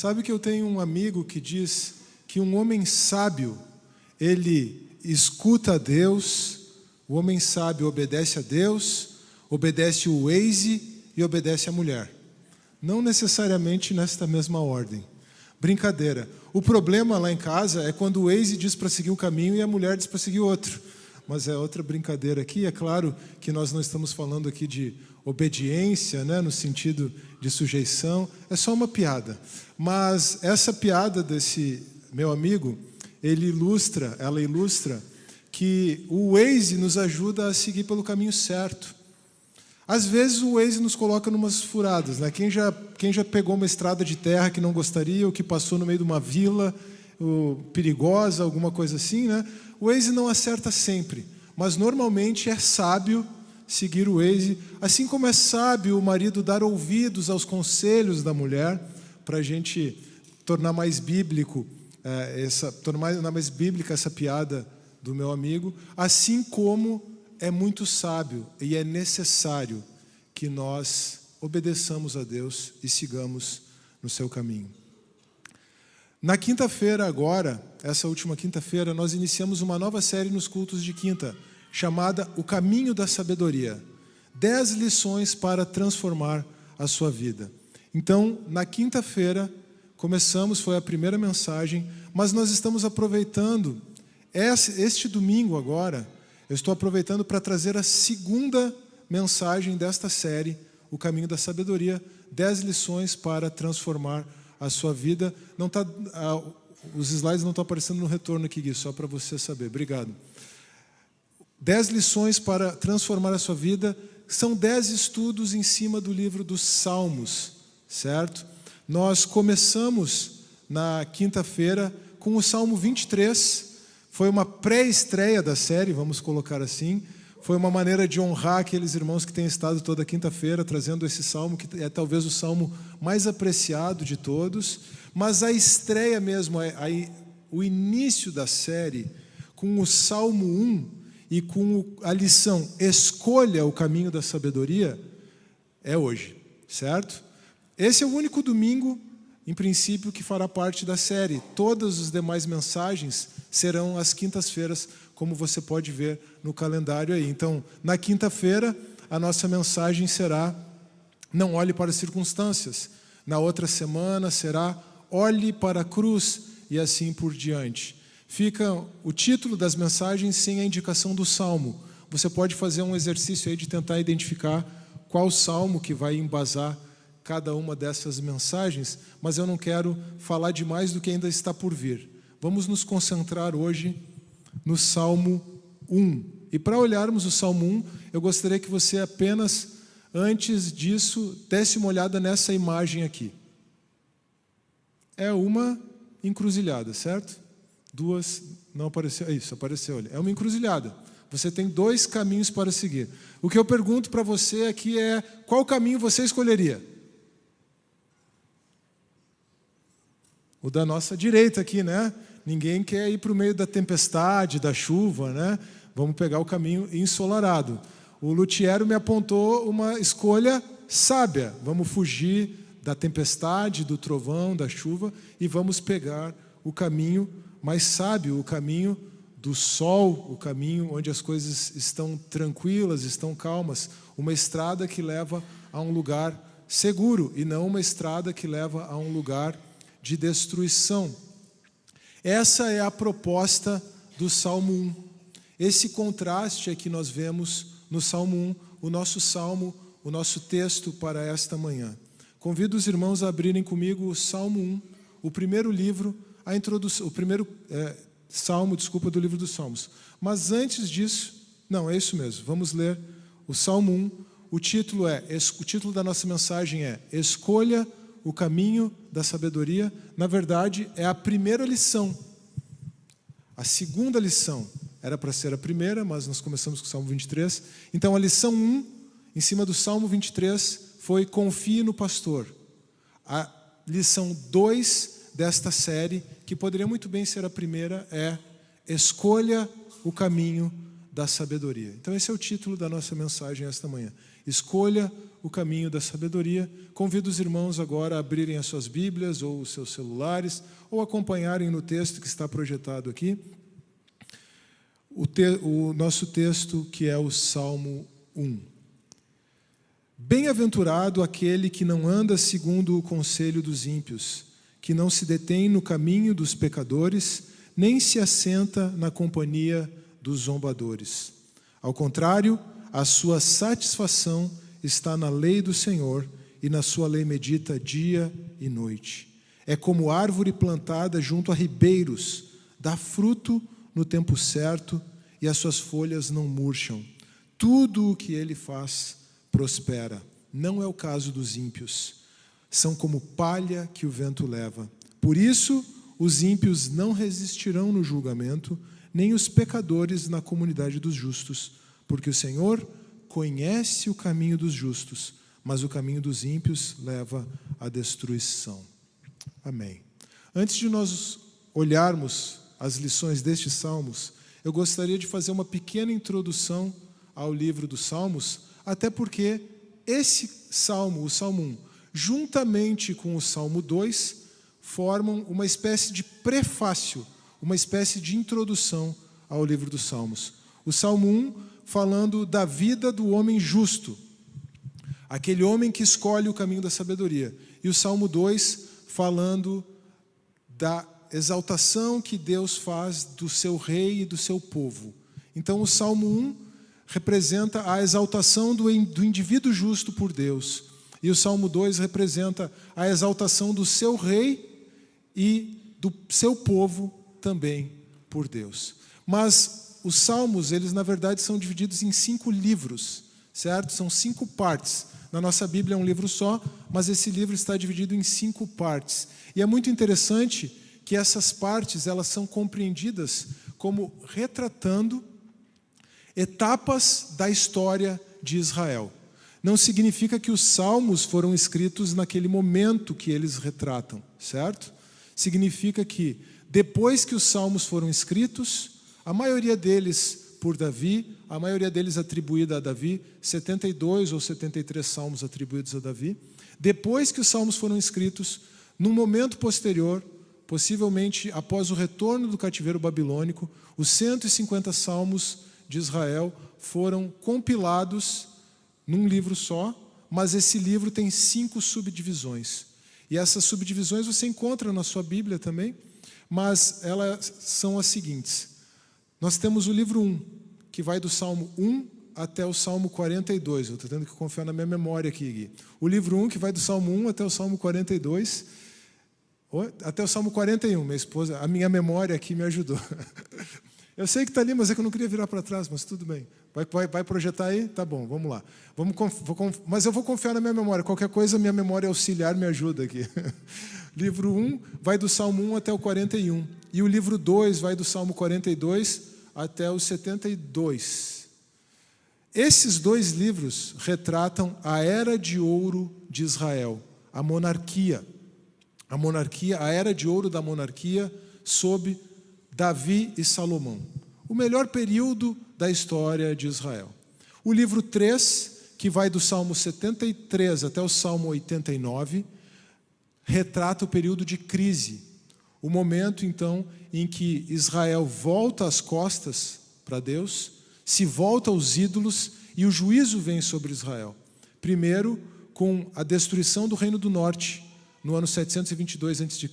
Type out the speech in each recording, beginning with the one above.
Sabe que eu tenho um amigo que diz que um homem sábio, ele escuta a Deus, o homem sábio obedece a Deus, obedece o Waze e obedece a mulher. Não necessariamente nesta mesma ordem. Brincadeira. O problema lá em casa é quando o Waze diz para seguir um caminho e a mulher diz para seguir outro. Mas é outra brincadeira aqui. É claro que nós não estamos falando aqui de obediência, né, no sentido de sujeição. É só uma piada. Mas essa piada desse meu amigo, ela ilustra que o Waze nos ajuda a seguir pelo caminho certo. Às vezes o Waze nos coloca numas furadas, né? Quem já pegou uma estrada de terra que não gostaria, ou que passou no meio de uma vila perigosa, alguma coisa assim, né? O Waze não acerta sempre, mas normalmente é sábio seguir o Waze, assim como é sábio o marido dar ouvidos aos conselhos da mulher, para a gente tornar mais bíblica essa piada do meu amigo, assim como é muito sábio e é necessário que nós obedeçamos a Deus e sigamos no seu caminho. Na quinta-feira agora, essa última quinta-feira, nós iniciamos uma nova série nos cultos de quinta, chamada O Caminho da Sabedoria. 10 lições para transformar a sua vida. Então, na quinta-feira, foi a primeira mensagem, mas nós estamos aproveitando, este domingo agora, eu estou aproveitando para trazer a segunda mensagem desta série, O Caminho da Sabedoria, 10 lições para transformar a sua vida. Os slides não estão aparecendo no retorno aqui, Gui, só para você saber. Obrigado. 10 lições para transformar a sua vida, são 10 estudos em cima do livro dos Salmos, certo? Nós começamos na quinta-feira com o Salmo 23, foi uma pré-estreia da série, vamos colocar assim. Foi uma maneira de honrar aqueles irmãos que têm estado toda quinta-feira trazendo esse salmo, que é talvez o salmo mais apreciado de todos. Mas a estreia mesmo, o início da série, com o Salmo 1 e com a lição Escolha o Caminho da Sabedoria, é hoje, certo? Esse é o único domingo, em princípio, que fará parte da série. Todas as demais mensagens serão às quintas-feiras, como você pode ver no calendário aí. Então, na quinta-feira, a nossa mensagem será Não olhe para as circunstâncias. Na outra semana será Olhe para a cruz, e assim por diante. Fica o título das mensagens sem a indicação do salmo. Você pode fazer um exercício aí de tentar identificar qual salmo que vai embasar cada uma dessas mensagens, mas eu não quero falar demais do que ainda está por vir. Vamos nos concentrar hoje no Salmo 1. E para olharmos o Salmo 1, eu gostaria que você apenas, antes disso, desse uma olhada nessa imagem aqui. É uma encruzilhada, certo? Duas, não apareceu, isso, apareceu ali. É uma encruzilhada. Você tem 2 caminhos para seguir. O que eu pergunto para você aqui é, qual caminho você escolheria? O da nossa direita aqui, né? Ninguém quer ir para o meio da tempestade, da chuva, né? Vamos pegar o caminho ensolarado. O luthier me apontou uma escolha sábia. Vamos fugir da tempestade, do trovão, da chuva e vamos pegar o caminho mais sábio, o caminho do sol, o caminho onde as coisas estão tranquilas, estão calmas. Uma estrada que leva a um lugar seguro e não uma estrada que leva a um lugar de destruição. Essa é a proposta do Salmo 1. Esse contraste é que nós vemos no Salmo 1, o nosso salmo, o nosso texto para esta manhã. Convido os irmãos a abrirem comigo o Salmo 1, o primeiro livro, a introdução, o primeiro salmo, do livro dos Salmos. Mas antes disso, não, é isso mesmo, vamos ler o Salmo 1. O título da nossa mensagem é Escolha o Caminho da Sabedoria. Na verdade, é a primeira lição. A segunda lição era para ser a primeira, mas nós começamos com o Salmo 23. Então, a lição 1, em cima do Salmo 23, foi Confie no Pastor. A lição 2 desta série, que poderia muito bem ser a primeira, é Escolha o Caminho da Sabedoria. Então, esse é o título da nossa mensagem esta manhã. Escolha o caminho da sabedoria. Convido os irmãos agora a abrirem as suas Bíblias ou os seus celulares, ou acompanharem no texto que está projetado aqui. O nosso texto, que é o Salmo 1. Bem-aventurado aquele que não anda segundo o conselho dos ímpios, que não se detém no caminho dos pecadores, nem se assenta na companhia dos zombadores. Ao contrário, a sua satisfação está na lei do Senhor, e na sua lei medita dia e noite. É como árvore plantada junto a ribeiros, dá fruto no tempo certo, e as suas folhas não murcham. Tudo o que ele faz prospera. Não é o caso dos ímpios. São como palha que o vento leva. Por isso, os ímpios não resistirão no julgamento, nem os pecadores na comunidade dos justos, porque o Senhor conhece o caminho dos justos, mas o caminho dos ímpios leva à destruição. Amém. Antes de nós olharmos as lições destes salmos, eu gostaria de fazer uma pequena introdução ao livro dos Salmos, até porque esse salmo, o Salmo 1, juntamente com o Salmo 2, formam uma espécie de prefácio, uma espécie de introdução ao livro dos Salmos. O Salmo 1 falando da vida do homem justo, aquele homem que escolhe o caminho da sabedoria. E o Salmo 2 falando da exaltação que Deus faz do seu rei e do seu povo. Então o Salmo 1 representa a exaltação do indivíduo justo por Deus. E o Salmo 2 representa a exaltação do seu rei e do seu povo também por Deus. Mas os salmos, eles na verdade são divididos em 5 livros, certo? São 5 partes. Na nossa Bíblia é um livro só, mas esse livro está dividido em 5 partes. E é muito interessante que essas partes, elas são compreendidas como retratando etapas da história de Israel. Não significa que os salmos foram escritos naquele momento que eles retratam, certo? Significa que depois que os salmos foram escritos, a maioria deles por Davi, a maioria deles atribuída a Davi, 72 ou 73 salmos atribuídos a Davi. Depois que os salmos foram escritos, num momento posterior, possivelmente após o retorno do cativeiro babilônico, os 150 salmos de Israel foram compilados num livro só, mas esse livro tem 5 subdivisões. E essas subdivisões você encontra na sua Bíblia também, mas elas são as seguintes. Nós temos o livro 1, que vai do Salmo 1 até o Salmo 42. Eu estou tendo que confiar na minha memória aqui, Gui. O livro 1, que vai do Salmo 1 até o Salmo 42, até o Salmo 41. Minha esposa, a minha memória aqui me ajudou. Eu sei que está ali, mas é que eu não queria virar para trás, mas tudo bem. Vai projetar aí? Tá bom, vamos lá. Mas eu vou confiar na minha memória. Qualquer coisa, minha memória auxiliar me ajuda aqui. Livro 1 vai do Salmo 1 até o 41. E o livro 2 vai do Salmo 42 até o 72. Esses 2 livros retratam a era de ouro de Israel, a monarquia. A era de ouro da monarquia sob Davi e Salomão. O melhor período da história de Israel. O livro 3, que vai do Salmo 73 até o Salmo 89, retrata o período de crise. O momento, então, em que Israel volta as costas para Deus, se volta aos ídolos e o juízo vem sobre Israel. Primeiro, com a destruição do Reino do Norte, no ano 722 a.C.,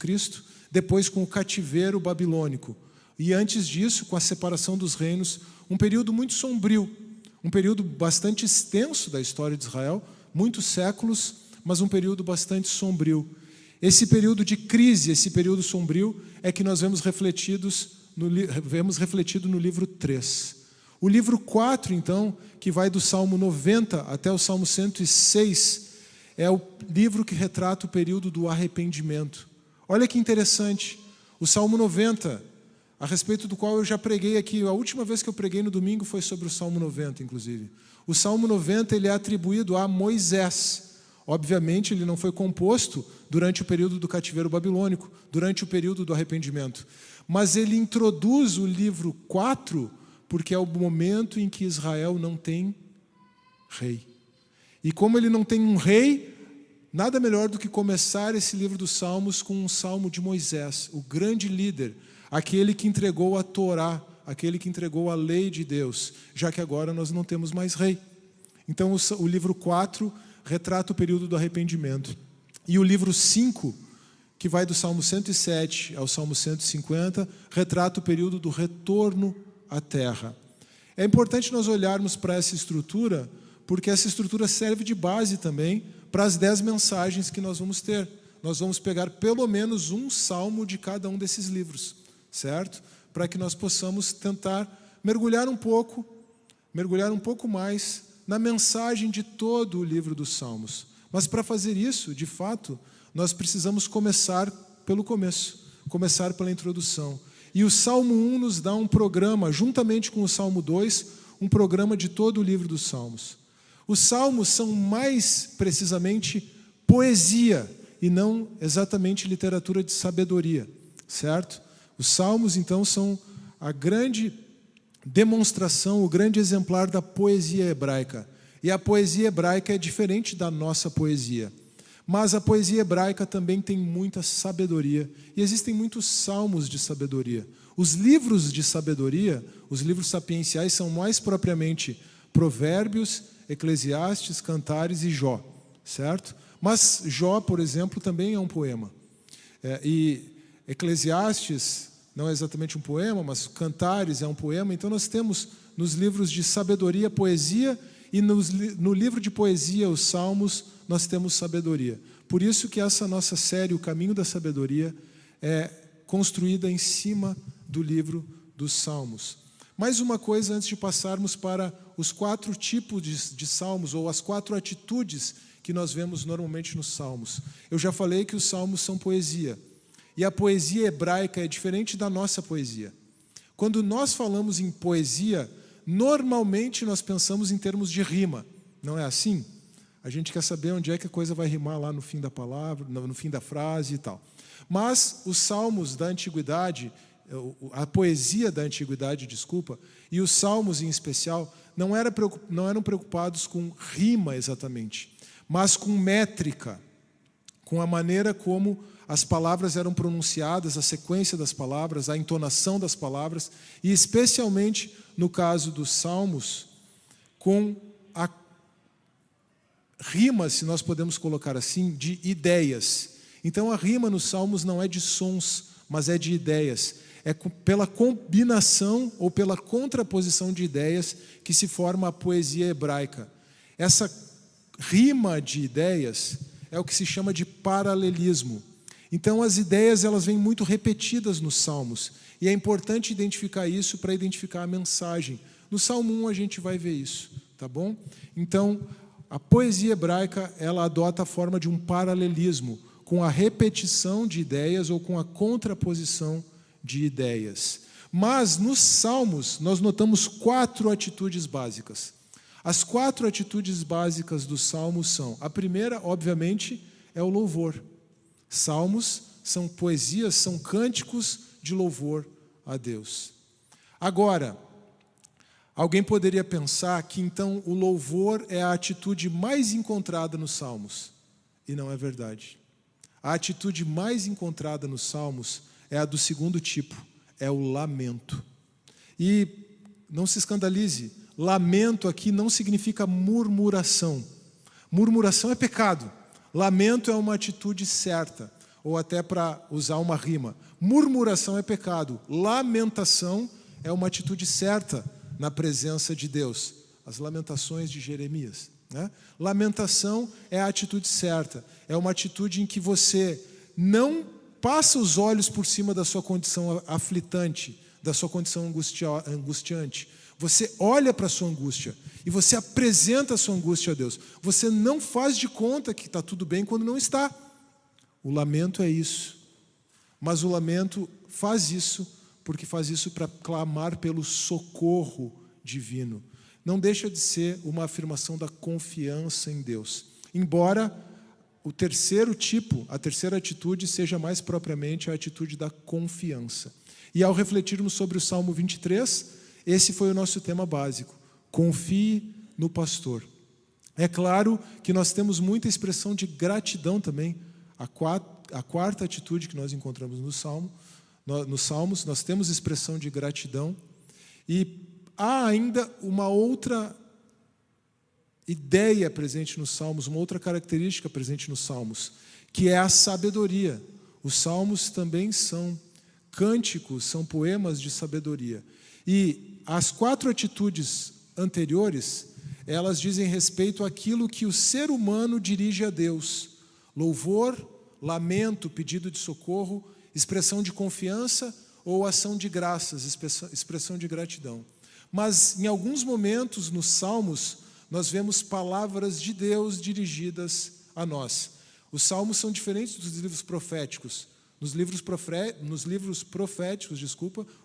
depois com o cativeiro babilônico. E antes disso, com a separação dos reinos, um período muito sombrio, um período bastante extenso da história de Israel, muitos séculos, mas um período bastante sombrio. Esse período de crise, esse período sombrio, é que nós vemos refletido no livro 3. O livro 4, então, que vai do Salmo 90 até o Salmo 106, é o livro que retrata o período do arrependimento. Olha que interessante, o Salmo 90, a respeito do qual eu já preguei aqui, a última vez que eu preguei no domingo foi sobre o Salmo 90, inclusive. O Salmo 90 ele é atribuído a Moisés. Obviamente, ele não foi composto durante o período do cativeiro babilônico, durante o período do arrependimento. Mas ele introduz o livro 4, porque é o momento em que Israel não tem rei. E como ele não tem um rei, nada melhor do que começar esse livro dos Salmos com um salmo de Moisés, o grande líder, aquele que entregou a Torá, aquele que entregou a lei de Deus, já que agora nós não temos mais rei. Então o livro 4 retrata o período do arrependimento. E o livro 5, que vai do Salmo 107 ao Salmo 150, retrata o período do retorno à terra. É importante nós olharmos para essa estrutura, porque essa estrutura serve de base também para as 10 mensagens que nós vamos ter. Nós vamos pegar pelo menos um salmo de cada um desses livros, certo? Para que nós possamos tentar mergulhar um pouco mais na mensagem de todo o livro dos Salmos. Mas para fazer isso, de fato, nós precisamos começar pelo começo, começar pela introdução. E o Salmo 1 nos dá um programa, juntamente com o Salmo 2, um programa de todo o livro dos Salmos. Os Salmos são mais precisamente poesia e não exatamente literatura de sabedoria, certo? Os Salmos, então, são a grande demonstração, o grande exemplar da poesia hebraica. E a poesia hebraica é diferente da nossa poesia. Mas a poesia hebraica também tem muita sabedoria. E existem muitos salmos de sabedoria. Os livros de sabedoria, os livros sapienciais, são mais propriamente Provérbios, Eclesiastes, Cantares e Jó, certo? Mas Jó, por exemplo, também é um poema. E Eclesiastes não é exatamente um poema, mas Cantares é um poema. Então nós temos nos livros de sabedoria, poesia, e no livro de poesia, os Salmos, nós temos sabedoria. Por isso que essa nossa série, O Caminho da Sabedoria, é construída em cima do livro dos Salmos. Mais uma coisa antes de passarmos para os 4 tipos de salmos, ou as 4 atitudes que nós vemos normalmente nos Salmos. Eu já falei que os Salmos são poesia. E a poesia hebraica é diferente da nossa poesia. Quando nós falamos em poesia, normalmente nós pensamos em termos de rima. Não é assim? A gente quer saber onde é que a coisa vai rimar lá no fim da palavra, no fim da frase e tal. Mas os salmos da antiguidade, a poesia da antiguidade, desculpa, e os salmos em especial, não eram preocupados com rima exatamente, mas com métrica, com a maneira como as palavras eram pronunciadas, a sequência das palavras, a entonação das palavras, e especialmente no caso dos salmos, com a rima, se nós podemos colocar assim, de ideias. Então a rima nos salmos não é de sons, mas é de ideias. É pela combinação ou pela contraposição de ideias que se forma a poesia hebraica. Essa rima de ideias é o que se chama de paralelismo. Então as ideias elas vêm muito repetidas nos salmos. E é importante identificar isso para identificar a mensagem. No Salmo 1 a gente vai ver isso, tá bom? Então, a poesia hebraica, ela adota a forma de um paralelismo, com a repetição de ideias ou com a contraposição de ideias. Mas nos Salmos nós notamos 4 atitudes básicas. As 4 atitudes básicas dos Salmos são: a primeira, obviamente, é o louvor. Salmos são poesias, são cânticos de louvor a Deus. Agora, alguém poderia pensar que então o louvor é a atitude mais encontrada nos Salmos. E não é verdade. A atitude mais encontrada nos Salmos é a do segundo tipo, é o lamento. E não se escandalize, lamento aqui não significa murmuração. Murmuração é pecado. Lamento é uma atitude certa, ou até para usar uma rima. Murmuração é pecado. Lamentação é uma atitude certa na presença de Deus. As lamentações de Jeremias, né? Lamentação é a atitude certa. É uma atitude em que você não passa os olhos por cima da sua condição aflitante, da sua condição angustiante. Você olha para a sua angústia e você apresenta a sua angústia a Deus. Você não faz de conta que está tudo bem quando não está. O lamento é isso. Mas o lamento faz isso porque faz isso para clamar pelo socorro divino. Não deixa de ser uma afirmação da confiança em Deus. Embora o terceiro tipo, a terceira atitude, seja mais propriamente a atitude da confiança. E ao refletirmos sobre o Salmo 23, esse foi o nosso tema básico. Confie no pastor. É claro que nós temos muita expressão de gratidão também. A quarta atitude que nós encontramos nos Salmos, nós temos expressão de gratidão. E há ainda uma outra ideia presente nos Salmos, uma outra característica presente nos Salmos, que é a sabedoria. Os Salmos também são cânticos, são poemas de sabedoria. E as 4 atitudes anteriores, elas dizem respeito àquilo que o ser humano dirige a Deus: louvor, lamento, pedido de socorro, expressão de confiança ou ação de graças, expressão de gratidão. Mas em alguns momentos nos Salmos nós vemos palavras de Deus dirigidas a nós. Os Salmos são diferentes dos livros proféticos. Nos livros proféticos,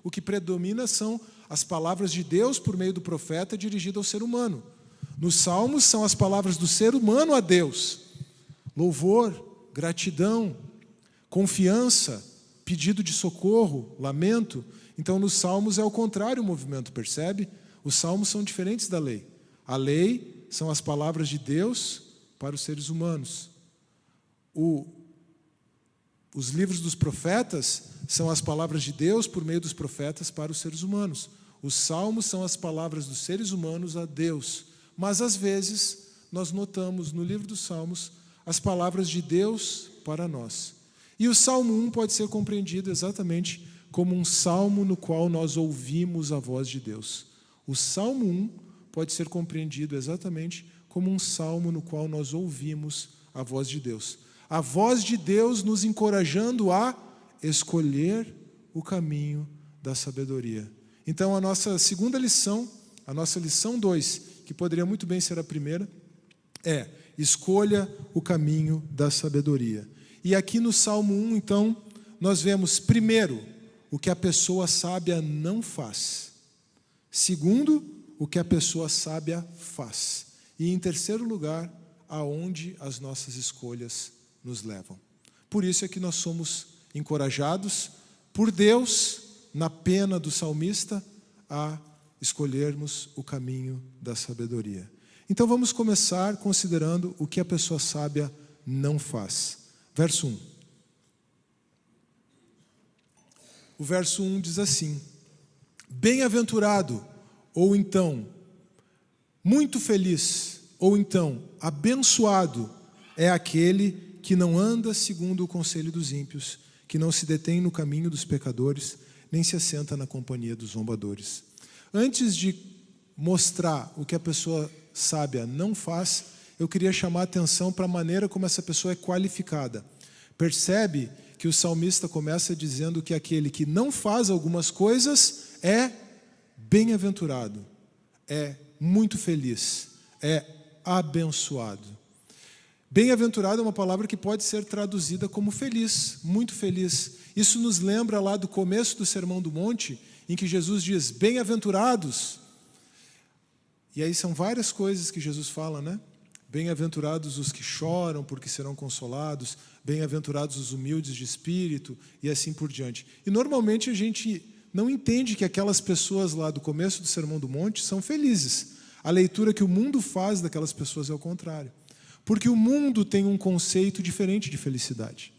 o que predomina são as palavras de Deus por meio do profeta dirigidas ao ser humano. Nos Salmos são as palavras do ser humano a Deus: louvor, gratidão, confiança, pedido de socorro, lamento. Então, nos Salmos é o contrário o movimento, percebe? Os Salmos são diferentes da lei. A lei são as palavras de Deus para os seres humanos. Os livros dos profetas são as palavras de Deus por meio dos profetas para os seres humanos. Os Salmos são as palavras dos seres humanos a Deus. Mas, às vezes, nós notamos no livro dos Salmos as palavras de Deus para nós. E o Salmo 1 pode ser compreendido exatamente como um salmo no qual nós ouvimos a voz de Deus. O Salmo 1 pode ser compreendido exatamente como um salmo no qual nós ouvimos a voz de Deus. A voz de Deus nos encorajando a escolher o caminho da sabedoria. Então, a nossa segunda lição, a nossa lição 2, que poderia muito bem ser a primeira, é: escolha o caminho da sabedoria. E aqui no Salmo 1, então, nós vemos, primeiro, o que a pessoa sábia não faz. Segundo, o que a pessoa sábia faz. E, em terceiro lugar, aonde as nossas escolhas nos levam. Por isso é que nós somos encorajados por Deus, na pena do salmista, a escolhermos o caminho da sabedoria. Então vamos começar considerando o que a pessoa sábia não faz. Verso 1. O verso 1 diz assim: bem-aventurado, ou então, muito feliz, ou então, abençoado é aquele que não anda segundo o conselho dos ímpios, que não se detém no caminho dos pecadores, nem se assenta na companhia dos zombadores. Antes de mostrar o que a pessoa sábia não faz, eu queria chamar a atenção para a maneira como essa pessoa é qualificada. Percebe que o salmista começa dizendo que aquele que não faz algumas coisas é bem-aventurado, é muito feliz, é abençoado. Bem-aventurado é uma palavra que pode ser traduzida como feliz, muito feliz. Isso nos lembra lá do começo do Sermão do Monte, em que Jesus diz: bem-aventurados. E aí são várias coisas que Jesus fala, né? Bem-aventurados os que choram, porque serão consolados. Bem-aventurados os humildes de espírito, e assim por diante. E normalmente a gente não entende que aquelas pessoas lá do começo do Sermão do Monte são felizes. A leitura que o mundo faz daquelas pessoas é o contrário. Porque o mundo tem um conceito diferente de felicidade.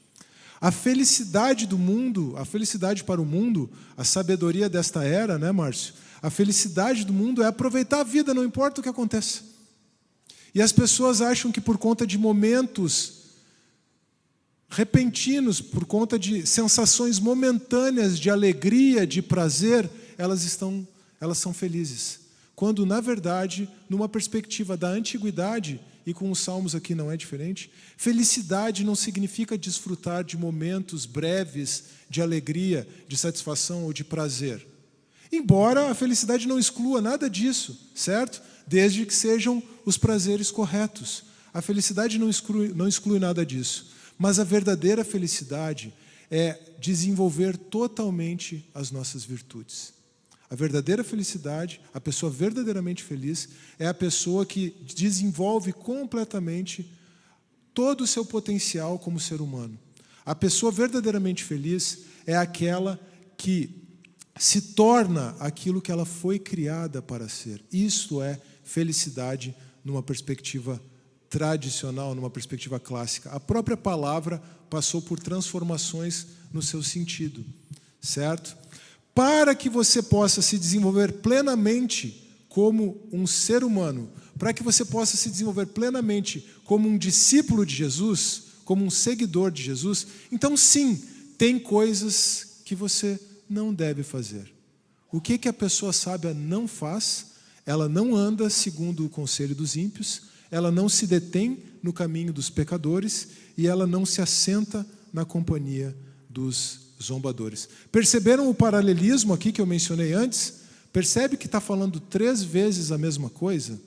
A felicidade do mundo, a felicidade para o mundo, a sabedoria desta era, né, Márcio? A felicidade do mundo é aproveitar a vida, não importa o que aconteça. E as pessoas acham que por conta de momentos repentinos, por conta de sensações momentâneas de alegria, de prazer, elas são felizes. Quando, na verdade, numa perspectiva da antiguidade, e com os Salmos aqui não é diferente, felicidade não significa desfrutar de momentos breves de alegria, de satisfação ou de prazer. Embora a felicidade não exclua nada disso, certo? Desde que sejam os prazeres corretos. A felicidade não exclui nada disso. Mas a verdadeira felicidade é desenvolver totalmente as nossas virtudes. A verdadeira felicidade, a pessoa verdadeiramente feliz, é a pessoa que desenvolve completamente todo o seu potencial como ser humano. A pessoa verdadeiramente feliz é aquela que se torna aquilo que ela foi criada para ser. Isto é felicidade numa perspectiva tradicional, numa perspectiva clássica. A própria palavra passou por transformações no seu sentido, certo? Para que você possa se desenvolver plenamente como um ser humano, para que você possa se desenvolver plenamente como um discípulo de Jesus, como um seguidor de Jesus, então sim, tem coisas que você não deve fazer. O que a pessoa sábia não faz? Ela não anda segundo o conselho dos ímpios, ela não se detém no caminho dos pecadores e ela não se assenta na companhia dos zombadores. Perceberam o paralelismo aqui que eu mencionei antes? Percebe que está falando 3 vezes a mesma coisa?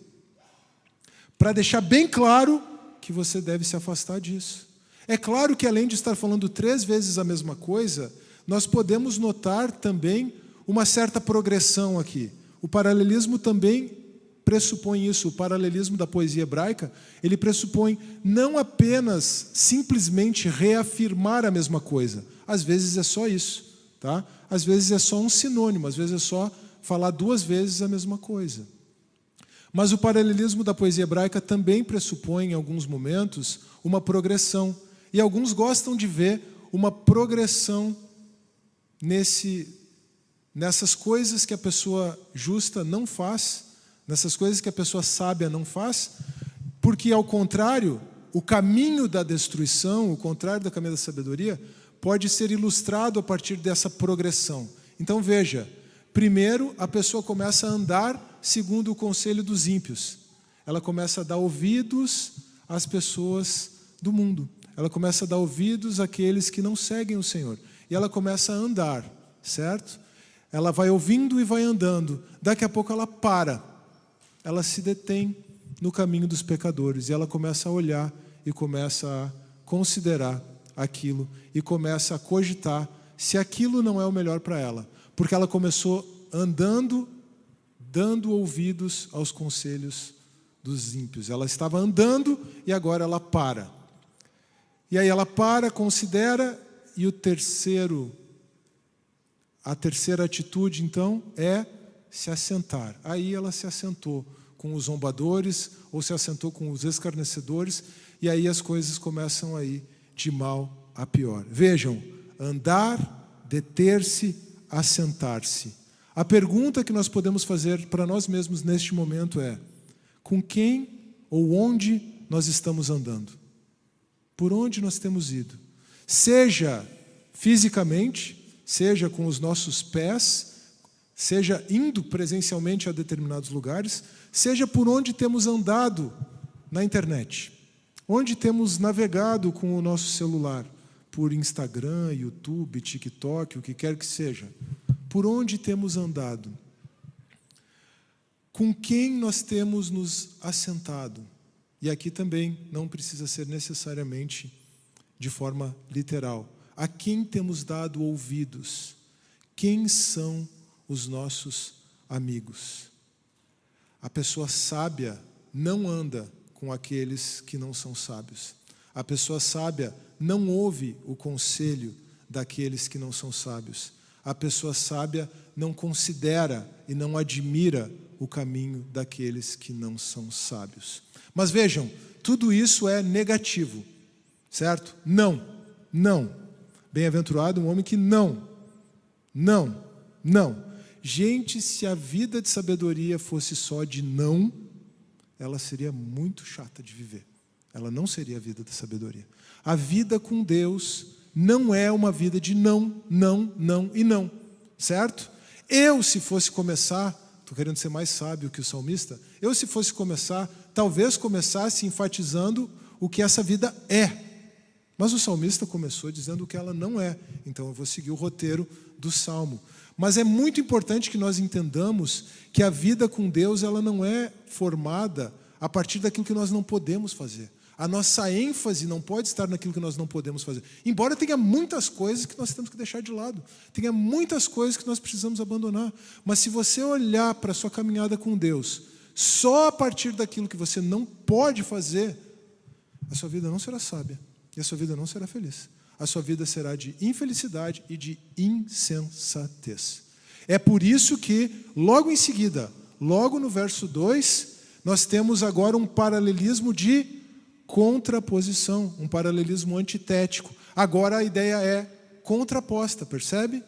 Para deixar bem claro que você deve se afastar disso. É claro que além de estar falando 3 vezes a mesma coisa, nós podemos notar também uma certa progressão aqui. O paralelismo também pressupõe isso. O paralelismo da poesia hebraica, ele pressupõe não apenas simplesmente reafirmar a mesma coisa. Às vezes é só isso, tá? Às vezes é só um sinônimo, às vezes é só falar 2 vezes a mesma coisa. Mas o paralelismo da poesia hebraica também pressupõe, em alguns momentos, uma progressão. E alguns gostam de ver uma progressão nessas coisas que a pessoa justa não faz, nessas coisas que a pessoa sábia não faz, porque, ao contrário, o caminho da destruição, o contrário do caminho da sabedoria, pode ser ilustrado a partir dessa progressão. Então, veja, primeiro a pessoa começa a andar segundo o conselho dos ímpios. Ela começa a dar ouvidos às pessoas do mundo. Ela começa a dar ouvidos àqueles que não seguem o Senhor. E ela começa a andar, certo? Ela vai ouvindo e vai andando. Daqui a pouco ela para. Ela se detém no caminho dos pecadores. E ela começa a olhar e começa a considerar aquilo. E começa a cogitar se aquilo não é o melhor para ela. Porque ela começou andando, dando ouvidos aos conselhos dos ímpios. Ela estava andando e agora ela para. E aí ela para, considera, e a terceira atitude, então, é se assentar. Aí ela se assentou com os zombadores, ou se assentou com os escarnecedores, e aí as coisas começam a ir de mal a pior. Vejam, andar, deter-se, assentar-se. A pergunta que nós podemos fazer para nós mesmos neste momento é: com quem ou onde nós estamos andando? Por onde nós temos ido? Seja fisicamente, seja com os nossos pés, seja indo presencialmente a determinados lugares, seja por onde temos andado na internet, onde temos navegado com o nosso celular, por Instagram, YouTube, TikTok, o que quer que seja. Por onde temos andado? Com quem nós temos nos assentado? E aqui também não precisa ser necessariamente de forma literal. A quem temos dado ouvidos? Quem são os nossos amigos? A pessoa sábia não anda com aqueles que não são sábios. A pessoa sábia não ouve o conselho daqueles que não são sábios. A pessoa sábia não considera e não admira o caminho daqueles que não são sábios. Mas vejam, tudo isso é negativo, certo? Não. Bem-aventurado um homem que não. Gente, se a vida de sabedoria fosse só de não, ela seria muito chata de viver. Ela não seria a vida da sabedoria. A vida com Deus não é uma vida de não e não, certo? Eu, se fosse começar, estou querendo ser mais sábio que o salmista, eu, se fosse começar, talvez começasse enfatizando o que essa vida é. Mas o salmista começou dizendo o que ela não é. Então eu vou seguir o roteiro do Salmo. Mas é muito importante que nós entendamos que a vida com Deus, ela não é formada a partir daquilo que nós não podemos fazer. A nossa ênfase não pode estar naquilo que nós não podemos fazer. Embora tenha muitas coisas que nós temos que deixar de lado. Tenha muitas coisas que nós precisamos abandonar. Mas se você olhar para a sua caminhada com Deus, só a partir daquilo que você não pode fazer, a sua vida não será sábia. E a sua vida não será feliz. A sua vida será de infelicidade e de insensatez. É por isso que, logo em seguida, logo no verso 2, nós temos agora um paralelismo de contraposição, um paralelismo antitético. Agora a ideia é contraposta, percebe?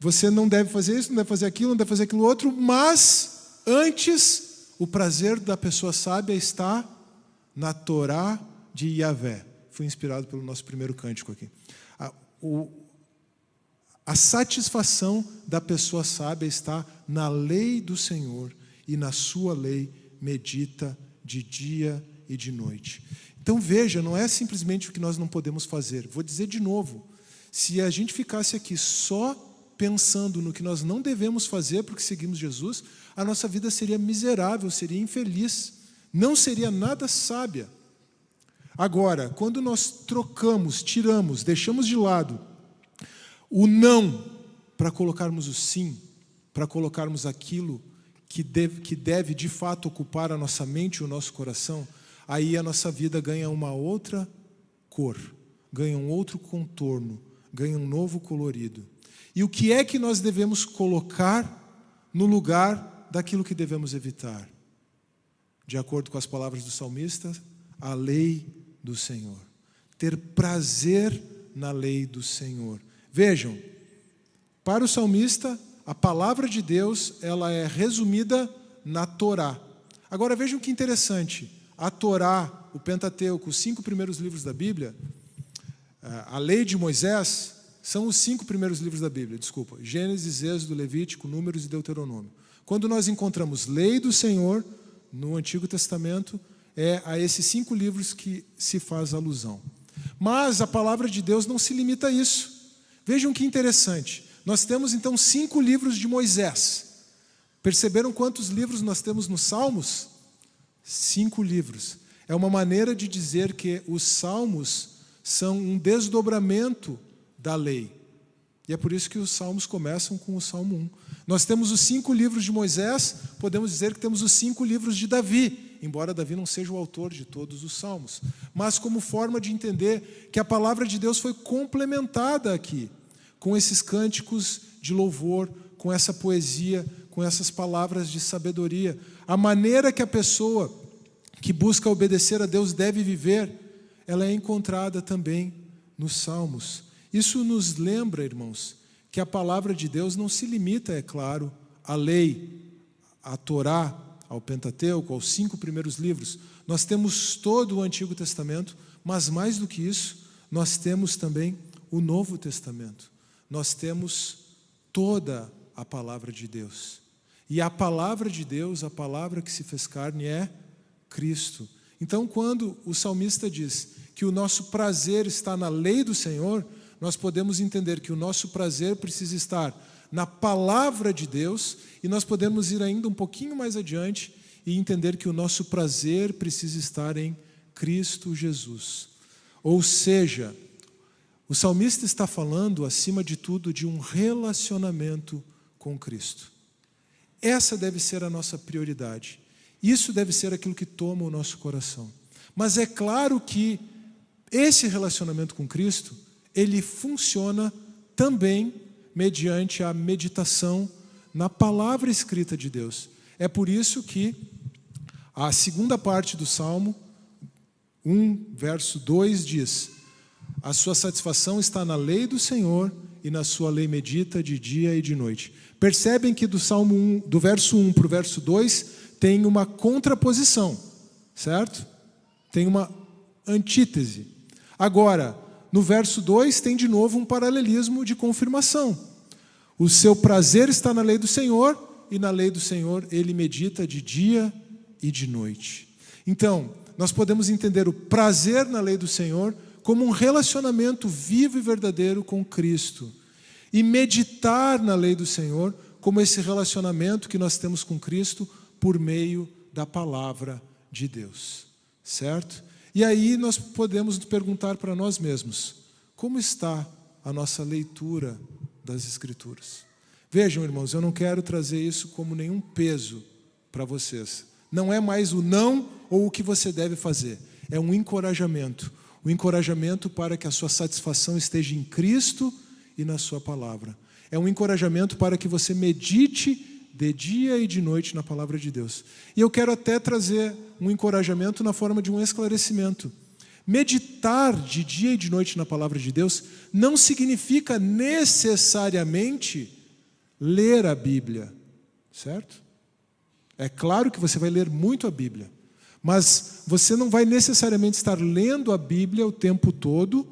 Você não deve fazer isso, não deve fazer aquilo, não deve fazer aquilo outro, mas antes o prazer da pessoa sábia está na Torá de Yahvé. Fui inspirado pelo nosso primeiro cântico aqui. A satisfação da pessoa sábia está na lei do Senhor, e na sua lei medita de dia e de noite. Então veja, não é simplesmente o que nós não podemos fazer. Vou dizer de novo, se a gente ficasse aqui só pensando no que nós não devemos fazer porque seguimos Jesus, a nossa vida seria miserável, seria infeliz, não seria nada sábia. Agora, quando nós trocamos, tiramos, deixamos de lado o não para colocarmos o sim, para colocarmos aquilo que deve de fato ocupar a nossa mente e o nosso coração, aí a nossa vida ganha uma outra cor, ganha um outro contorno, ganha um novo colorido. E o que é que nós devemos colocar no lugar daquilo que devemos evitar? De acordo com as palavras do salmista, a lei do Senhor. Ter prazer na lei do Senhor. Vejam, para o salmista, a palavra de Deus, ela é resumida na Torá. Agora vejam que interessante, a Torá, o Pentateuco, os 5 primeiros livros da Bíblia, a lei de Moisés, são os 5 primeiros livros da Bíblia, desculpa, Gênesis, Êxodo, Levítico, Números e Deuteronômio. Quando nós encontramos lei do Senhor, no Antigo Testamento, é a esses 5 livros que se faz alusão. Mas a palavra de Deus não se limita a isso. Vejam que interessante. Nós temos então 5 livros de Moisés. Perceberam quantos livros nós temos nos Salmos? 5 livros. É uma maneira de dizer que os Salmos são um desdobramento da lei. E é por isso que os Salmos começam com o Salmo 1. Nós temos os 5 livros de Moisés, podemos dizer que temos os 5 livros de Davi, embora Davi não seja o autor de todos os Salmos. Mas como forma de entender que a palavra de Deus foi complementada aqui, com esses cânticos de louvor, com essa poesia, com essas palavras de sabedoria. A maneira que a pessoa que busca obedecer a Deus deve viver, ela é encontrada também nos Salmos. Isso nos lembra, irmãos, que a palavra de Deus não se limita, é claro, à lei, à Torá, ao Pentateuco, aos 5 primeiros livros. Nós temos todo o Antigo Testamento, mas mais do que isso, nós temos também o Novo Testamento. Nós temos toda a palavra de Deus. E a palavra de Deus, a palavra que se fez carne é Cristo. Então, quando o salmista diz que o nosso prazer está na lei do Senhor, nós podemos entender que o nosso prazer precisa estar na palavra de Deus, e nós podemos ir ainda um pouquinho mais adiante e entender que o nosso prazer precisa estar em Cristo Jesus. Ou seja, o salmista está falando, acima de tudo, de um relacionamento com Cristo. Essa deve ser a nossa prioridade. Isso deve ser aquilo que toma o nosso coração. Mas é claro que esse relacionamento com Cristo, ele funciona também mediante a meditação na palavra escrita de Deus. É por isso que a segunda parte do Salmo 1, verso 2 diz: a sua satisfação está na lei do Senhor, e na sua lei medita de dia e de noite. Percebem que do Salmo 1, do verso 1 para o verso 2, tem uma contraposição, certo? Tem uma antítese. Agora, no verso 2 tem de novo um paralelismo de confirmação. O seu prazer está na lei do Senhor, e na lei do Senhor ele medita de dia e de noite. Então, nós podemos entender o prazer na lei do Senhor como um relacionamento vivo e verdadeiro com Cristo. E meditar na lei do Senhor como esse relacionamento que nós temos com Cristo por meio da palavra de Deus. Certo? E aí nós podemos perguntar para nós mesmos: como está a nossa leitura das Escrituras? Vejam, irmãos, eu não quero trazer isso como nenhum peso para vocês. Não é mais o não ou o que você deve fazer. É um encorajamento. Um encorajamento para que a sua satisfação esteja em Cristo e na sua palavra. É um encorajamento para que você medite de dia e de noite na palavra de Deus. E eu quero até trazer um encorajamento na forma de um esclarecimento. Meditar de dia e de noite na palavra de Deus não significa necessariamente ler a Bíblia, certo? É claro que você vai ler muito a Bíblia, mas você não vai necessariamente estar lendo a Bíblia o tempo todo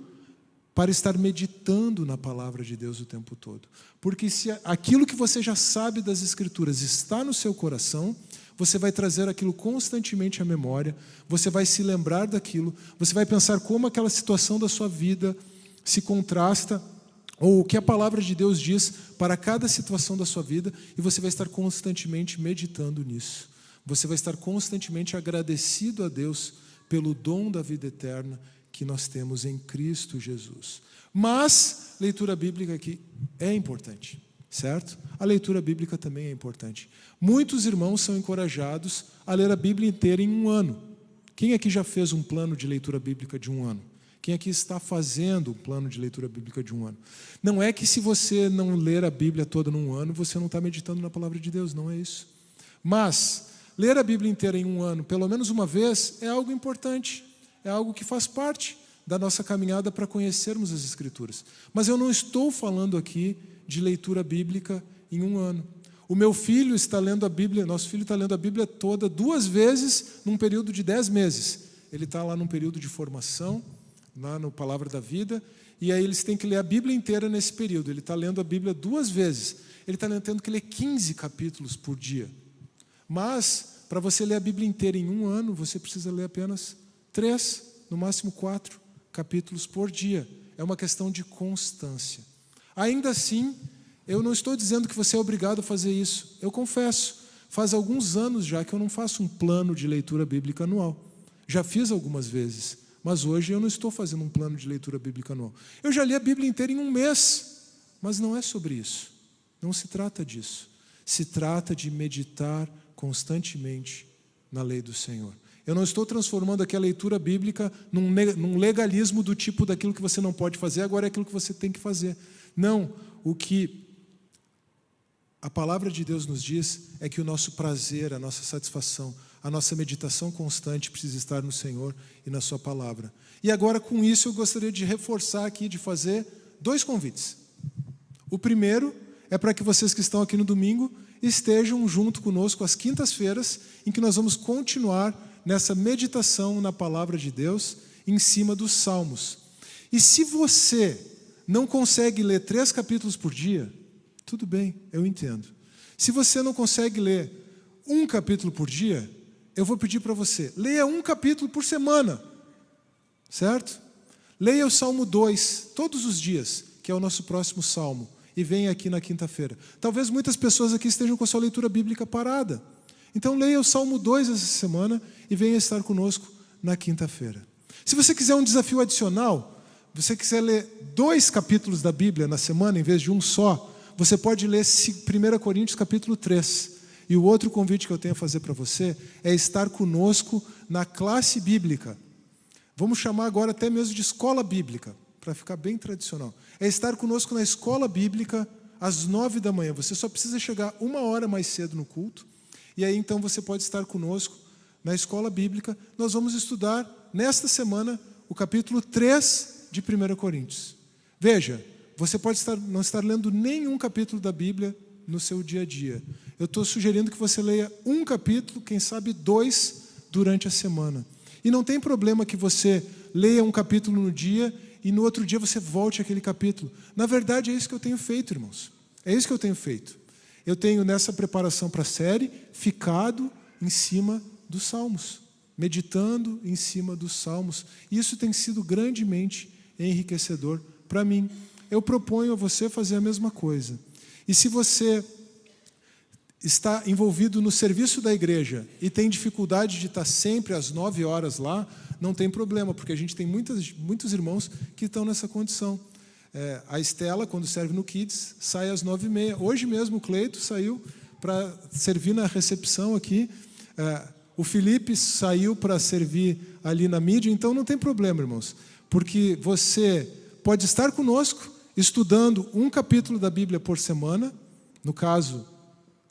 para estar meditando na palavra de Deus o tempo todo. Porque se aquilo que você já sabe das Escrituras está no seu coração, você vai trazer aquilo constantemente à memória, você vai se lembrar daquilo, você vai pensar como aquela situação da sua vida se contrasta, ou o que a palavra de Deus diz para cada situação da sua vida, e você vai estar constantemente meditando nisso. Você vai estar constantemente agradecido a Deus pelo dom da vida eterna que nós temos em Cristo Jesus. Mas leitura bíblica aqui é importante, certo? A leitura bíblica também é importante. Muitos irmãos são encorajados a ler a Bíblia inteira em um ano. Quem aqui já fez um plano de leitura bíblica de um ano? Quem aqui está fazendo um plano de leitura bíblica de um ano? Não é que se você não ler a Bíblia toda num ano, você não está meditando na palavra de Deus, não é isso. Mas ler a Bíblia inteira em um ano, pelo menos uma vez, é algo importante. É algo que faz parte da nossa caminhada para conhecermos as Escrituras. Mas eu não estou falando aqui de leitura bíblica em um ano. O meu filho está lendo a Bíblia, nosso filho está lendo a Bíblia toda 2 vezes num período de 10 meses. Ele está lá num período de formação, lá no Palavra da Vida, e aí eles têm que ler a Bíblia inteira nesse período. Ele está lendo a Bíblia 2 vezes. Ele está tendo que ler 15 capítulos por dia. Mas, para você ler a Bíblia inteira em um ano, você precisa ler apenas 3, no máximo 4 capítulos por dia. É uma questão de constância. Ainda assim, eu não estou dizendo que você é obrigado a fazer isso. Eu confesso, faz alguns anos já que eu não faço um plano de leitura bíblica anual. Já fiz algumas vezes, mas hoje eu não estou fazendo um plano de leitura bíblica anual. Eu já li a Bíblia inteira em um mês, mas não é sobre isso. Não se trata disso. Se trata de meditar constantemente na lei do Senhor. Eu não estou transformando aqui a leitura bíblica num legalismo do tipo daquilo que você não pode fazer, agora é aquilo que você tem que fazer. Não, o que a palavra de Deus nos diz é que o nosso prazer, a nossa satisfação, a nossa meditação constante precisa estar no Senhor e na sua palavra. E agora, com isso, eu gostaria de reforçar aqui, de fazer 2 convites. O primeiro é para que vocês que estão aqui no domingo estejam junto conosco às quintas-feiras, em que nós vamos continuar nessa meditação na palavra de Deus, em cima dos Salmos. E se você não consegue ler 3 capítulos por dia, tudo bem, eu entendo. Se você não consegue ler 1 capítulo por dia, eu vou pedir para você, leia 1 capítulo por semana, certo? Leia o Salmo 2, todos os dias, que é o nosso próximo Salmo, e venha aqui na quinta-feira. Talvez muitas pessoas aqui estejam com a sua leitura bíblica parada. Então leia o Salmo 2 essa semana e venha estar conosco na quinta-feira. Se você quiser um desafio adicional, você quiser ler 2 capítulos da Bíblia na semana, em vez de um só, você pode ler 1 Coríntios capítulo 3. E o outro convite que eu tenho a fazer para você é estar conosco na classe bíblica. Vamos chamar agora até mesmo de escola bíblica, para ficar bem tradicional. É estar conosco na escola bíblica às 9 da manhã. Você só precisa chegar 1 hora mais cedo no culto. E aí então você pode estar conosco na escola bíblica. Nós vamos estudar nesta semana o capítulo 3 de 1 Coríntios. Veja, você pode não estar lendo nenhum capítulo da Bíblia no seu dia a dia. Eu estou sugerindo que você leia 1 capítulo, quem sabe 2, durante a semana. E não tem problema que você leia um capítulo no dia e no outro dia você volte àquele capítulo. Na verdade, é isso que eu tenho feito, irmãos. É isso que eu tenho feito. Eu tenho, nessa preparação para a série, ficado em cima dos Salmos, meditando em cima dos Salmos. Isso tem sido grandemente enriquecedor para mim. Eu proponho a você fazer a mesma coisa. E se você está envolvido no serviço da igreja e tem dificuldade de estar sempre às 9 horas lá, não tem problema, porque a gente tem muitos irmãos que estão nessa condição. A Estela, quando serve no Kids, sai às 9h30. Hoje mesmo o Cleito saiu para servir na recepção aqui. O Felipe saiu para servir ali na mídia. Então não tem problema, irmãos, porque você pode estar conosco estudando 1 capítulo da Bíblia por semana. No caso,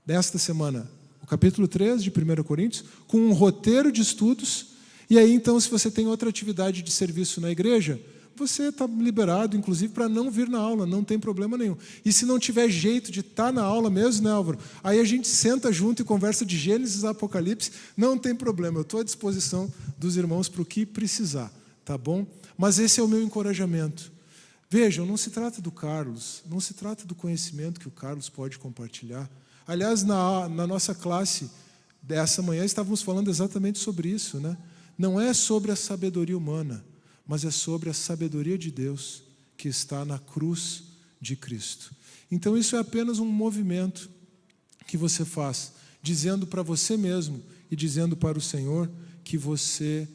desta semana, o capítulo 3 de 1 Coríntios, com um roteiro de estudos. E aí, então, se você tem outra atividade de serviço na igreja, você está liberado, inclusive, para não vir na aula, não tem problema nenhum. E se não tiver jeito de estar na aula mesmo, né, Álvaro? Aí a gente senta junto e conversa de Gênesis e Apocalipse, não tem problema, eu estou à disposição dos irmãos para o que precisar, tá bom? Mas esse é o meu encorajamento. Vejam, não se trata do Carlos, não se trata do conhecimento que o Carlos pode compartilhar. Aliás, na nossa classe dessa manhã estávamos falando exatamente sobre isso, né? Não é sobre a sabedoria humana, mas é sobre a sabedoria de Deus que está na cruz de Cristo. Então isso é apenas um movimento que você faz, dizendo para você mesmo e dizendo para o Senhor que você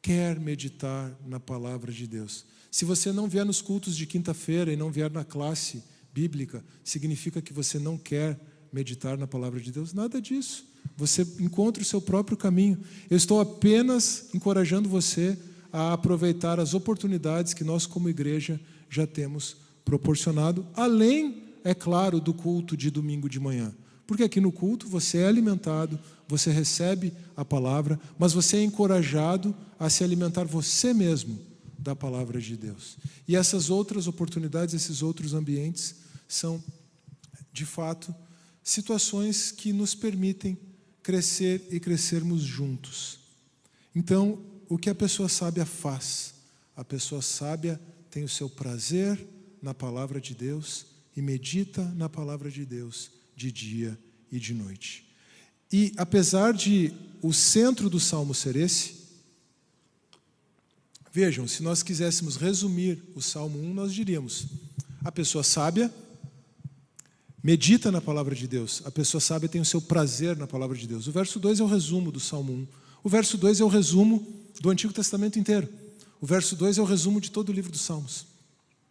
quer meditar na palavra de Deus. Se você não vier nos cultos de quinta-feira e não vier na classe bíblica, significa que você não quer meditar na palavra de Deus? Nada disso. Você encontra o seu próprio caminho. Eu estou apenas encorajando você a aproveitar as oportunidades que nós, como igreja, já temos proporcionado, além, é claro, do culto de domingo de manhã. Porque aqui no culto você é alimentado, você recebe a palavra, mas você é encorajado a se alimentar você mesmo da palavra de Deus. E essas outras oportunidades, esses outros ambientes, são, de fato, situações que nos permitem crescer e crescermos juntos. Então, o que a pessoa sábia faz? A pessoa sábia tem o seu prazer na palavra de Deus e medita na palavra de Deus de dia e de noite. E apesar de o centro do Salmo ser esse, vejam, se nós quiséssemos resumir o Salmo 1, nós diríamos: a pessoa sábia medita na palavra de Deus, a pessoa sábia tem o seu prazer na palavra de Deus. O verso 2 é o resumo do Salmo 1. O verso 2 é o resumo do Antigo Testamento inteiro. O verso 2 é o resumo de todo o livro dos Salmos.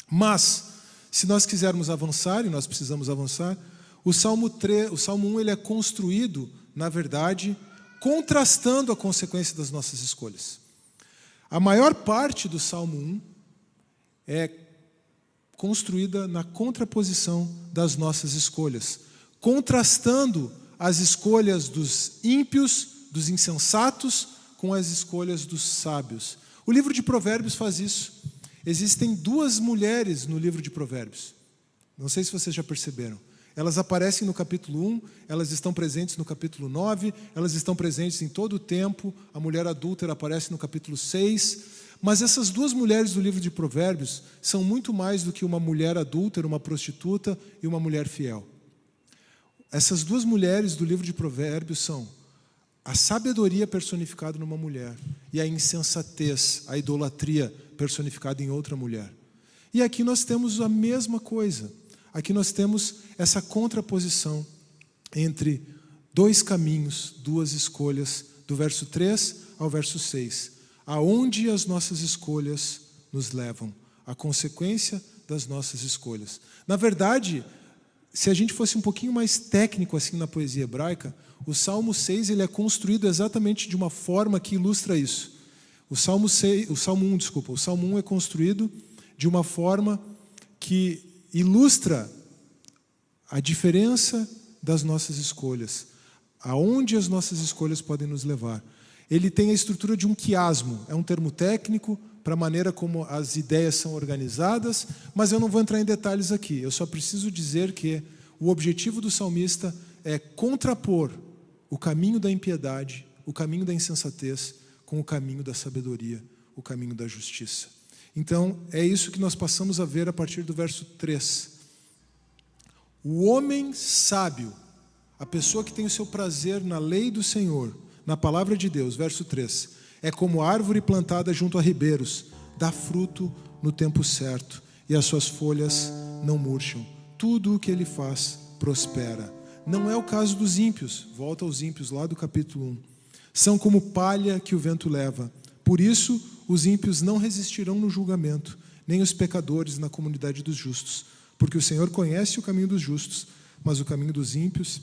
Mas, se nós quisermos avançar, e nós precisamos avançar, o Salmo 1 ele é construído, na verdade, contrastando a consequência das nossas escolhas. A maior parte do Salmo 1 é construída na contraposição das nossas escolhas, contrastando as escolhas dos ímpios, dos insensatos, com as escolhas dos sábios. O livro de Provérbios faz isso. Existem duas mulheres no livro de Provérbios. Não sei se vocês já perceberam. Elas aparecem no capítulo 1, elas estão presentes no capítulo 9, elas estão presentes em todo o tempo. A mulher adúltera aparece no capítulo 6. Mas essas duas mulheres do livro de Provérbios são muito mais do que uma mulher adúltera, uma prostituta e uma mulher fiel. Essas duas mulheres do livro de Provérbios são a sabedoria personificada numa mulher e a insensatez, a idolatria personificada em outra mulher. E aqui nós temos a mesma coisa. Aqui nós temos essa contraposição entre dois caminhos, duas escolhas, do verso 3 ao verso 6. Aonde as nossas escolhas nos levam, a consequência das nossas escolhas. Na verdade, se a gente fosse um pouquinho mais técnico assim na poesia hebraica, o Salmo 6 ele é construído exatamente de uma forma que ilustra isso. O Salmo 1 é construído de uma forma que ilustra a diferença das nossas escolhas, aonde as nossas escolhas podem nos levar. Ele tem a estrutura de um quiasmo, é um termo técnico para a maneira como as ideias são organizadas, mas eu não vou entrar em detalhes aqui. Eu só preciso dizer que o objetivo do salmista é contrapor o caminho da impiedade, o caminho da insensatez, com o caminho da sabedoria, o caminho da justiça. Então, é isso que nós passamos a ver a partir do verso 3. O homem sábio, a pessoa que tem o seu prazer na lei do Senhor, na palavra de Deus, verso 3, é como árvore plantada junto a ribeiros, dá fruto no tempo certo, e as suas folhas não murcham. Tudo o que ele faz prospera. Não é o caso dos ímpios. Volta aos ímpios lá do capítulo 1. São como palha que o vento leva. Por isso, os ímpios não resistirão no julgamento, nem os pecadores na comunidade dos justos. Porque o Senhor conhece o caminho dos justos, mas o caminho dos ímpios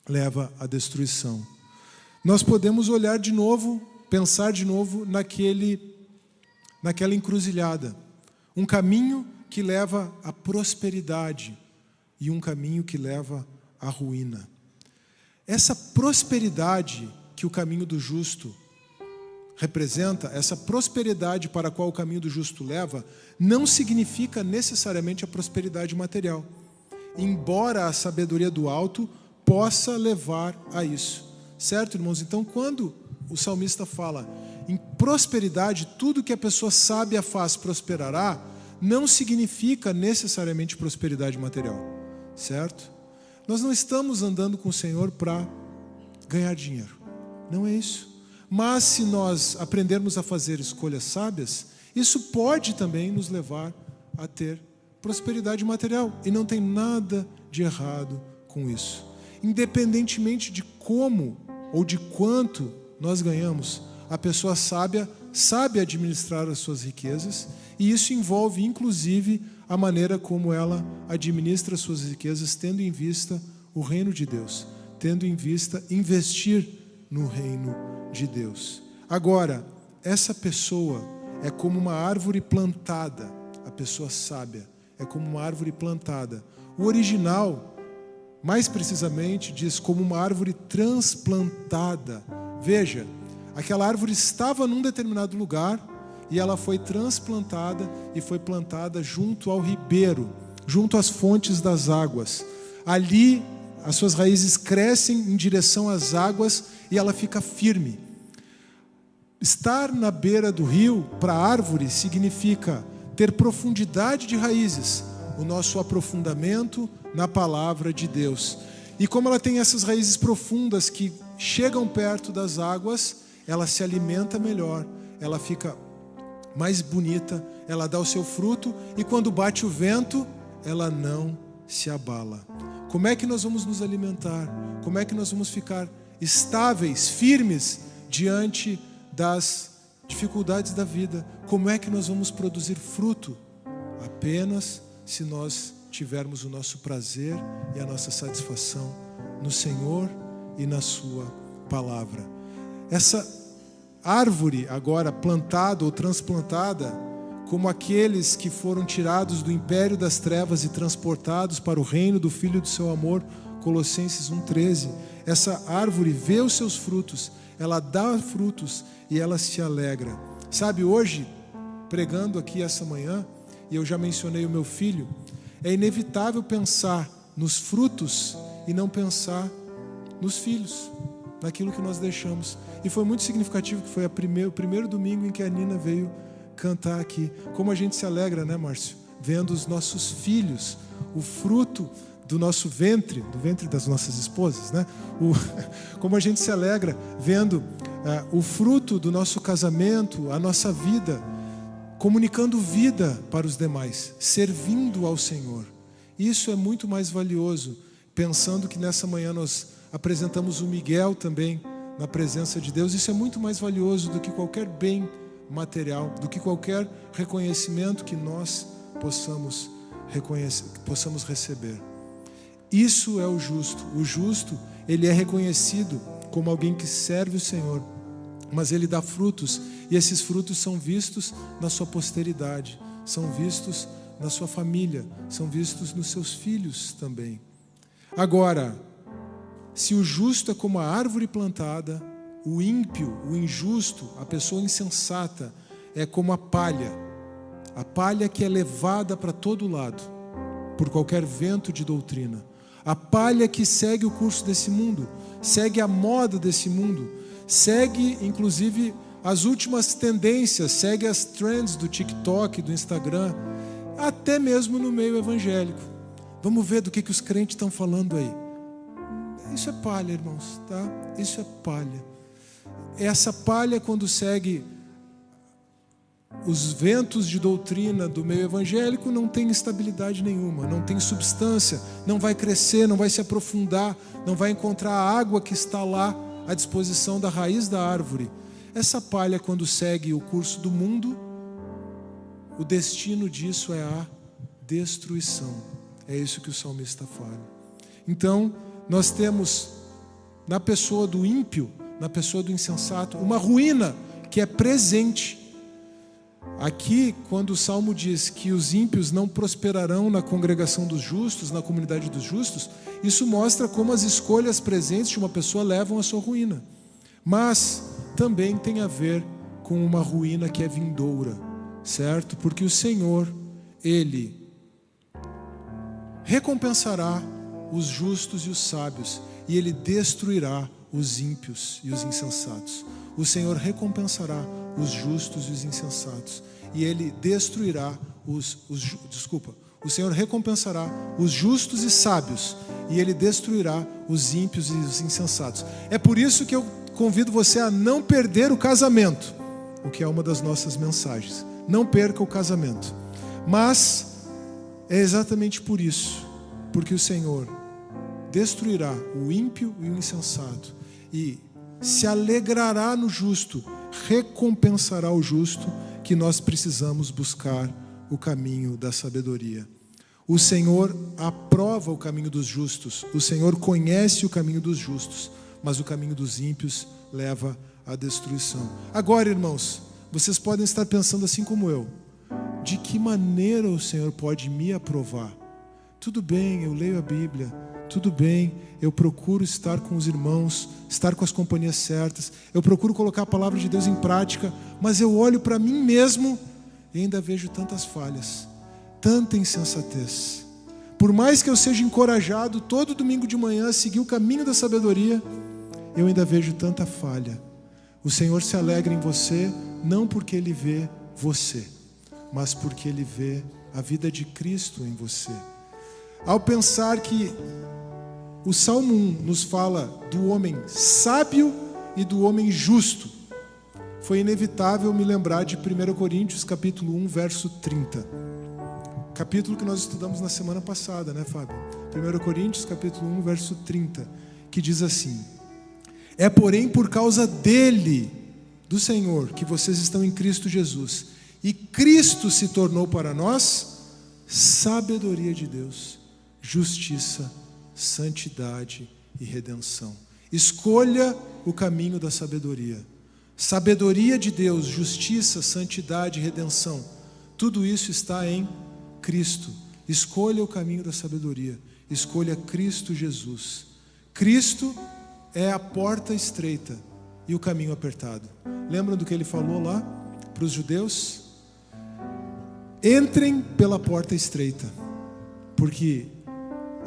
leva à destruição. Nós podemos olhar de novo, pensar de novo naquela encruzilhada. Um caminho que leva à prosperidade e um caminho que leva à ruína. essa prosperidade que o caminho do justo representa, essa prosperidade para a qual o caminho do justo leva, não significa necessariamente a prosperidade material, embora a sabedoria do alto possa levar a isso. Certo, irmãos? Então, quando o salmista fala em prosperidade, tudo que a pessoa sábia faz prosperará, não significa necessariamente prosperidade material. Certo? Nós não estamos andando com o Senhor para ganhar dinheiro. Não é isso. Mas se nós aprendermos a fazer escolhas sábias, isso pode também nos levar a ter prosperidade material. E não tem nada de errado com isso. Independentemente de como ou de quanto nós ganhamos, a pessoa sábia sabe administrar as suas riquezas, e isso envolve inclusive a maneira como ela administra as suas riquezas, tendo em vista o reino de Deus, tendo em vista investir no reino de Deus. Agora, essa pessoa é como uma árvore plantada, a pessoa sábia é como uma árvore plantada. O original, mais precisamente, diz como uma árvore transplantada. Veja, aquela árvore estava num determinado lugar e ela foi transplantada e foi plantada junto ao ribeiro, junto às fontes das águas. Ali, as suas raízes crescem em direção às águas e ela fica firme. Estar na beira do rio, para a árvore, significa ter profundidade de raízes, o nosso aprofundamento na palavra de Deus. E como ela tem essas raízes profundas que chegam perto das águas, ela se alimenta melhor, ela fica mais bonita, ela dá o seu fruto, e quando bate o vento, ela não se abala. Como é que nós vamos nos alimentar? Como é que nós vamos ficar estáveis, firmes, diante das dificuldades da vida? Como é que nós vamos produzir fruto? Apenas se nós tivermos o nosso prazer e a nossa satisfação no Senhor e na sua palavra. Essa árvore agora plantada ou transplantada, como aqueles que foram tirados do império das trevas e transportados para o reino do Filho do seu amor, Colossenses 1,13. Essa árvore vê os seus frutos, ela dá frutos e ela se alegra. Sabe, hoje, pregando aqui essa manhã, e eu já mencionei o meu filho, é inevitável pensar nos frutos e não pensar nos filhos, naquilo que nós deixamos. E foi muito significativo que foi o primeiro domingo em que a Nina veio cantar aqui. Como a gente se alegra, né, Márcio? Vendo os nossos filhos, o fruto do nosso ventre, do ventre das nossas esposas, né? Como a gente se alegra vendo o fruto do nosso casamento, a nossa vida, comunicando vida para os demais, servindo ao Senhor. Isso é muito mais valioso, pensando que nessa manhã nós apresentamos o Miguel também na presença de Deus. Isso é muito mais valioso do que qualquer bem material, do que qualquer reconhecimento que nós possamos receber. Isso é o justo. O justo, ele é reconhecido como alguém que serve o Senhor, mas ele dá frutos, e esses frutos são vistos na sua posteridade, são vistos na sua família, são vistos nos seus filhos também. Agora, se o justo é como a árvore plantada, o ímpio, o injusto, a pessoa insensata é como a palha que é levada para todo lado por qualquer vento de doutrina, a palha que segue o curso desse mundo, segue a moda desse mundo, segue inclusive as últimas tendências, segue as trends do TikTok, do Instagram, até mesmo no meio evangélico. Vamos ver do que os crentes estão falando aí. Isso é palha, irmãos, tá? Isso é palha. Essa palha, quando segue os ventos de doutrina do meio evangélico, não tem estabilidade nenhuma, não tem substância, não vai crescer, não vai se aprofundar, não vai encontrar a água que está lá à disposição da raiz da árvore. Essa palha, quando segue o curso do mundo, o destino disso é a destruição. É isso que o salmista fala. Então, nós temos na pessoa do ímpio, na pessoa do insensato, uma ruína que é presente. Aqui, quando o Salmo diz que os ímpios não prosperarão na congregação dos justos, na comunidade dos justos, isso mostra como as escolhas presentes de uma pessoa levam à sua ruína. Mas também tem a ver com uma ruína que é vindoura, certo? Porque o Senhor, Ele recompensará os justos e os sábios, e Ele destruirá os ímpios e os insensatos. O Senhor recompensará os justos e os insensatos, e Ele destruirá o Senhor recompensará os justos e sábios, e Ele destruirá os ímpios e os insensatos. É por isso que eu convido você a não perder o casamento, o que é uma das nossas mensagens. Não perca o casamento. Mas é exatamente por isso, porque o Senhor destruirá o ímpio e o insensato, e se alegrará no justo, recompensará o justo, que nós precisamos buscar o caminho da sabedoria. O Senhor aprova o caminho dos justos, o Senhor conhece o caminho dos justos, mas o caminho dos ímpios leva à destruição. Agora, irmãos, vocês podem estar pensando assim como eu: de que maneira o Senhor pode me aprovar? Tudo bem, eu leio a Bíblia, tudo bem, eu procuro estar com os irmãos, estar com as companhias certas, eu procuro colocar a palavra de Deus em prática, mas eu olho para mim mesmo e ainda vejo tantas falhas, tanta insensatez. Por mais que eu seja encorajado todo domingo de manhã a seguir o caminho da sabedoria, eu ainda vejo tanta falha. O Senhor se alegra em você, não porque Ele vê você, mas porque Ele vê a vida de Cristo em você. Ao pensar que o Salmo 1 nos fala do homem sábio e do homem justo, foi inevitável me lembrar de 1 Coríntios capítulo 1, verso 30. Capítulo que nós estudamos na semana passada, né, Fábio? 1 Coríntios capítulo 1, verso 30, que diz assim: é porém por causa dele, do Senhor, que vocês estão em Cristo Jesus, e Cristo se tornou para nós sabedoria de Deus, justiça, santidade e redenção. Escolha o caminho da sabedoria. Sabedoria de Deus, justiça, santidade e redenção. Tudo isso está em Cristo. Escolha o caminho da sabedoria. Escolha Cristo Jesus. Cristo é a porta estreita e o caminho apertado. Lembram do que ele falou lá para os judeus? Entrem pela porta estreita, porque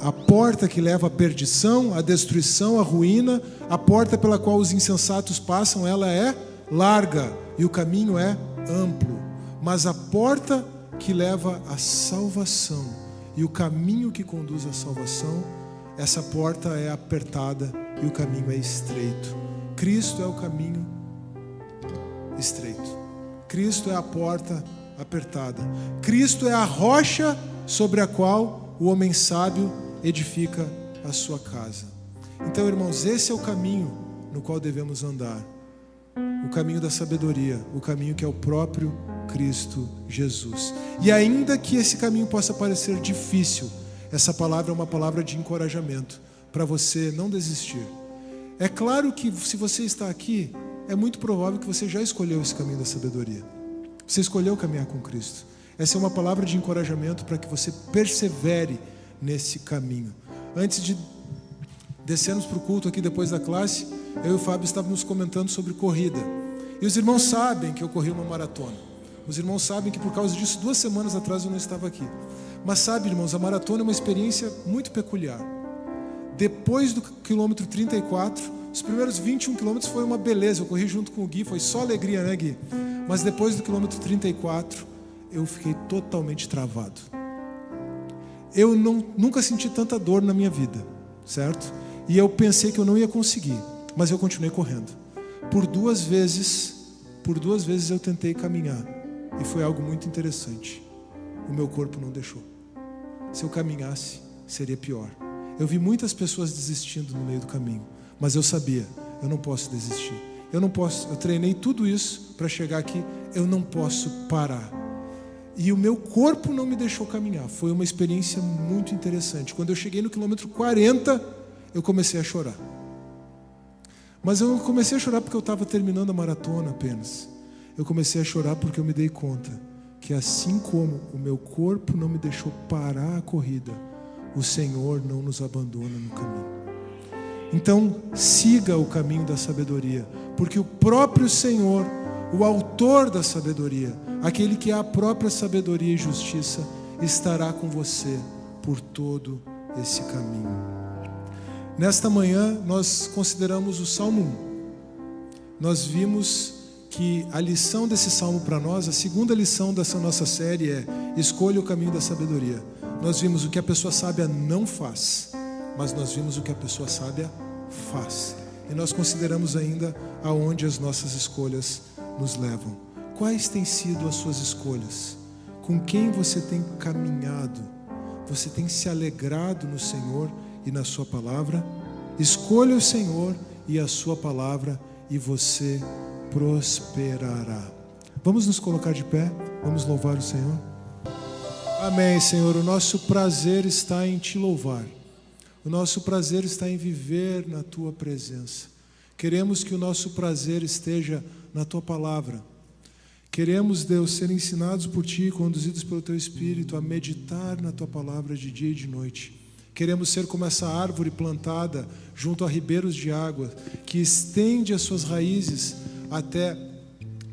a porta que leva à perdição, à destruição, à ruína, a porta pela qual os insensatos passam, ela é larga e o caminho é amplo. Mas a porta que leva à salvação e o caminho que conduz à salvação, essa porta é apertada e o caminho é estreito. Cristo é o caminho estreito. Cristo é a porta apertada. Cristo é a rocha sobre a qual o homem sábio edifica a sua casa. Então, irmãos, esse é o caminho no qual devemos andar. O caminho da sabedoria, o caminho que é o próprio Cristo Jesus. E ainda que esse caminho possa parecer difícil, essa palavra é uma palavra de encorajamento para você não desistir. É claro que se você está aqui, é muito provável que você já escolheu esse caminho da sabedoria. Você escolheu caminhar com Cristo. Essa é uma palavra de encorajamento para que você persevere nesse caminho. Antes de descermos para o culto aqui depois da classe, eu e o Fábio estávamos comentando sobre corrida. E os irmãos sabem que eu corri uma maratona. Os irmãos sabem que por causa disso, 2 semanas atrás eu não estava aqui. Mas sabe, irmãos, a maratona é uma experiência muito peculiar. Depois do quilômetro 34, os primeiros 21 quilômetros foi uma beleza. Eu corri junto com o Gui, foi só alegria, né, Gui? Mas depois do quilômetro 34, eu fiquei totalmente travado. Eu nunca senti tanta dor na minha vida, certo? E eu pensei que eu não ia conseguir, mas eu continuei correndo. Por duas vezes eu tentei caminhar, e foi algo muito interessante. O meu corpo não deixou. Se eu caminhasse, seria pior. Eu vi muitas pessoas desistindo no meio do caminho, mas eu sabia, eu não posso desistir. Eu treinei tudo isso para chegar aqui, eu não posso parar. E o meu corpo não me deixou caminhar. Foi uma experiência muito interessante. Quando eu cheguei no quilômetro 40, eu comecei a chorar. Mas eu não comecei a chorar porque eu estava terminando a maratona apenas. eu comecei a chorar porque eu me dei conta que assim como o meu corpo não me deixou parar a corrida, o Senhor não nos abandona no caminho. Então, siga o caminho da sabedoria, porque o próprio Senhor, o autor da sabedoria, aquele que é a própria sabedoria e justiça, estará com você por todo esse caminho. Nesta manhã, nós consideramos o Salmo 1. Nós vimos que a lição desse salmo para nós, a segunda lição dessa nossa série é: escolha o caminho da sabedoria. Nós vimos o que a pessoa sábia não faz, mas nós vimos o que a pessoa sábia faz. E nós consideramos ainda aonde as nossas escolhas nos levam. Quais têm sido as suas escolhas? Com quem você tem caminhado? Você tem se alegrado no Senhor e na sua palavra? Escolha o Senhor e a sua palavra e você prosperará. Vamos nos colocar de pé, vamos louvar o Senhor. Amém, Senhor. O nosso prazer está em te louvar. O nosso prazer está em viver na tua presença. Queremos que o nosso prazer esteja na tua palavra. Queremos, Deus, ser ensinados por ti, conduzidos pelo teu Espírito a meditar na tua palavra de dia e de noite. Queremos ser como essa árvore plantada junto a ribeiros de água, que estende as suas raízes até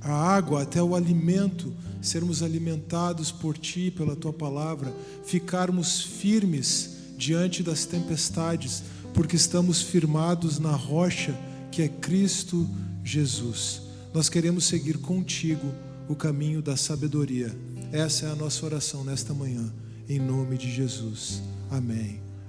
a água, até o alimento, sermos alimentados por ti, pela tua palavra, ficarmos firmes diante das tempestades, porque estamos firmados na rocha que é Cristo Jesus. Nós queremos seguir contigo o caminho da sabedoria. Essa é a nossa oração nesta manhã, em nome de Jesus. Amém.